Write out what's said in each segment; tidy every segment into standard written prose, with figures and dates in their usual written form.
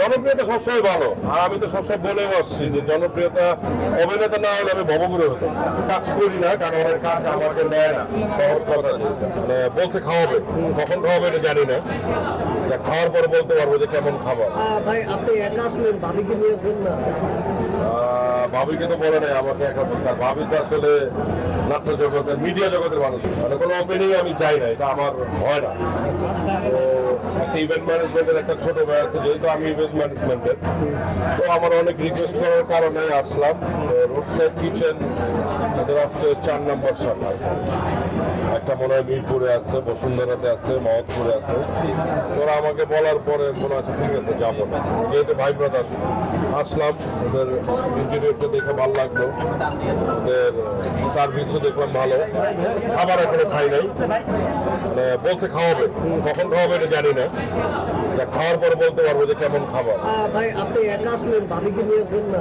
জনপ্রিয়তা সবসময় ভালো, আর আমি তো সবসময় বলেও আসছি যে জনপ্রিয়তা অভিনেতা না হলে আমি ভবগুরু হতো। কাজ করি না, কারণ অনেক কাজ আমাকে নেয় না। সহজ কথা, মানে বলছে খাওয়াবে, কখন খাওয়াবে এটা জানি না, খাওয়ার পরে বলতে পারবো যে কেমন খাবার। ভাই আপনি একা আসলেন, ভাবিকে নিয়ে আসবেন না? ভাবিকে তো বলে নাই আমাকে একা বলছে। আর ভাবি তো আসলে নাট্য জগতের, মিডিয়া জগতের মানুষ, মানে কোনো ওপেনিং আমি চাই না, এটা আমার হয় না। তো একটা ইভেন্ট ম্যানেজমেন্টের একটা ছোট ভাই আছে, যেহেতু আমি ইভেন্ট ম্যানেজমেন্টের, তো আমার অনেক রিকোয়েস্ট করার কারণে আসলাম। রোড সাইড কিচেন ওদের আজকে 4 নম্বর শাখা, একটা মনে হয় মিরপুরে আছে, বসুন্ধরাতে আছে, মহৎপুরে আছে। ওরা আমাকে বলার পরে মনে হচ্ছে ঠিক আছে যাবো না, যেহেতু ভাই ব্রাদার আসলাম। ওদের ইন্টেরিয়রটা দেখে ভালো লাগলো, ওদের সার্ভিসও দেখলাম ভালো। খাবার এখনো খাই নাই, মানে বলছে খাওয়াবে, কখন খাওয়াবে এটা জানি না, খাওয়ার পরে বলতে পারবো যে কেমন খাবার। ভাই আপনি একা আসলেন, ভাবিকে নিয়ে আসবেন না?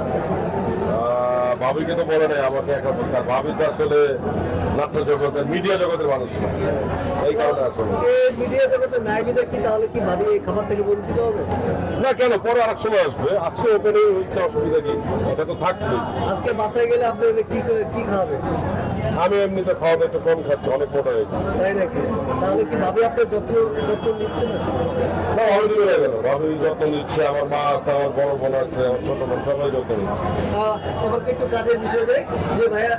ভাবিকে তো বলে নাই আমাকে একা বলছে। আর ভাবি তো আসলে নাট্য জগতের, মিডিয়া জগতের মানুষ না, এই কারণে আসলে। মিডিয়া জগতের নায়িকা কি, তাহলে কি ভাবি এই খাবার থেকে বঞ্চিত হবে? না কেন, পরে আরেক সময় আসবে, আজকে ওপেনিং হয়েছে, অসুবিধা কি, এটা তো থাকবেই। আজকে বাসায় গেলে আপনি কি খাওয়াবে? আমি এমনিতে খাওয়া একটু কম খাচ্ছি, অনেক মোটা হয়ে গেছে। তাই নাকি? তাহলে কি ভাবি আপনার যত্ন নিচ্ছে না? না, ভাবি হয়ে গেল, ভাবি যত্ন নিচ্ছে, আমার মা আছে, আমার বড় বোন আছে, আমার ছোট বোন, সবাই যত্ন নিচ্ছে। আমাকে একটু কাজের বিষয় দেয় যে ভাইয়া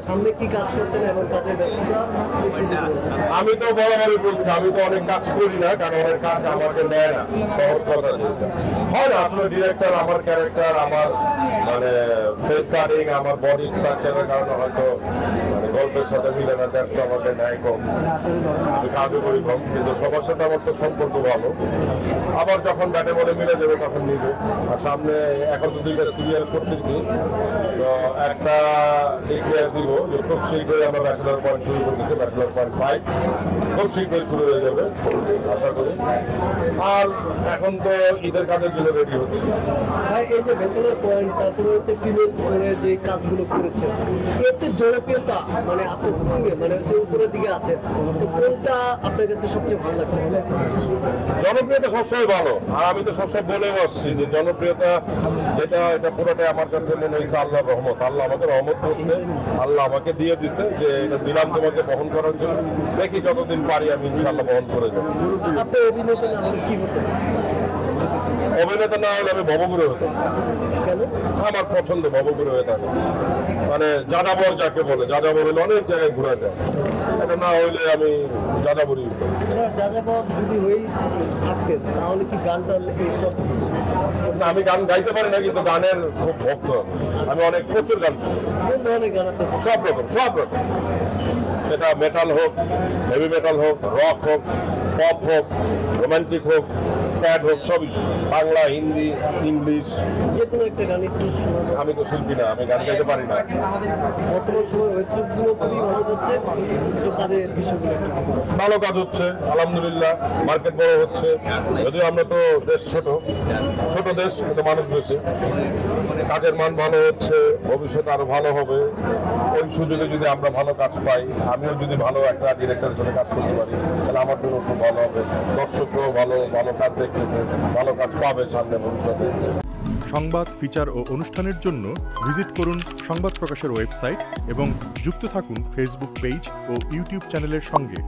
সামনে কি কাজ করছেন এবং কাজের ব্যস্ততা। আমি তো বরাবরই বলছি, আমি তো অনেক কাজ করি না, কারণ অনেক কাজ আমাকে নেয় না। সহজ কথা হয় না, আসলে ডিরেক্টর, আমার ক্যারেক্টার, আমার মানে ফেস কাটিং, আমার বডি স্ট্রাকচারের কারণে হয়তো মানে গল্পের সাথে মিলে না, দ্যাটস আমাকে নেয় কম। আমি কাজও করি কম, কিন্তু সবার সাথে আমার তো সম্পর্ক ভালো। আবার যখন ব্যাটে বলে মিলে যাবে তখন নিবে। আর সামনে এখন তো 2টা সিরিয়াল করতেছি, তো একটা ডিক্লেয়ার দিব যে খুব শীঘ্রই আমরা ব্যাচেলার পয়েন্ট শুরু করতেছি, ব্যাচেলার পয়েন্ট 5 খুব শীঘ্রই শুরু হয়ে যাবে আশা করি। আর এখন তো ঈদের কাজের জন্য রেডি হচ্ছে। ভাই এই যে ব্যাচেলার পয়েন্ট, তারপরে হচ্ছে ফিল্মের পরে যে কাজগুলো করেছে, এতে জনপ্রিয়তা মানে আপনি মানে হচ্ছে উপরের দিকে আছেন, তো কোনটা আপনার কাছে সবচেয়ে ভালো লাগছে? জনপ্রিয়তা সবসময় ভালো, আর আমি তো সবসময় বলেও আসছি যে জনপ্রিয়তা এটা পুরোটাই আমার কাছে মনে হয়েছে আল্লাহর রহমত। আল্লাহ আমাকে রহমত করছে, আল্লাহ আমাকে দিয়ে দিছে যে এটা দিলাম তোমাকে বহন করার জন্য। দেখি যতদিন পারি আমি ইনশাল্লাহ বহন করে যাবো। আপনি অভিনেতা না হলে কি হতো? অভিনেতা না হলে আমি ভবগুরু হতো। কেন? আমার পছন্দ ভবগুরু হয়ে থাকে, মানে যাযাবর যাকে বলে, যাযাবর হলে অনেক জায়গায় ঘোরা যায়, এটা না হইলে আমি যাযাবরই হতো। যাযাবর যদি হয়েই থাকতেন তাহলে কি গান টান এইসব? না, আমি গান গাইতে পারি না, কিন্তু গানের খুব ভক্ত আমি অনেক প্রচুর গান শুনি। কোন ধরনের গান আপনার? সব রকম, সেটা মেটাল হোক, হেভি মেটাল হোক, রক হোক, পপ হোক, রোমান্টিক হোক, স্যাড হোক, সবই শুনি। বাংলা, হিন্দি, ইংলিশ, যে কোনো একটা গান একটু শোনানো। আমি তো শিল্পী না, আমি গান গাইতে পারি না। বর্তমান সময় ওয়েবসাইটগুলো খুবই ভালো যাচ্ছে, একটু কাজের বিষয়গুলো একটু ভালো কাজ হচ্ছে আলহামদুলিল্লাহ, মার্কেট বড় হচ্ছে। যদিও আমরা তো দেশ ছোট দেশ, কিন্তু মানুষ বেশি। কাজের মান ভালো হচ্ছে, ভবিষ্যতে আরো ভালো হবে। ওই সুযোগে যদি আমরা ভালো কাজ পাই, আমিও যদি ভালো একটা ডিরেক্টরের সাথে কাজ করতে পারি, তাহলে আমার জন্য খুব ভালো হবে। দর্শকরাও ভালো কাজ দেখতেছে, ভালো কাজ পাবে সামনে ভবিষ্যতে। সংবাদ, ফিচার ও অনুষ্ঠানের জন্য ভিজিট করুন সংবাদ প্রকাশের ওয়েবসাইট এবং যুক্ত থাকুন ফেসবুক পেজ ও ইউটিউব চ্যানেলের সঙ্গে।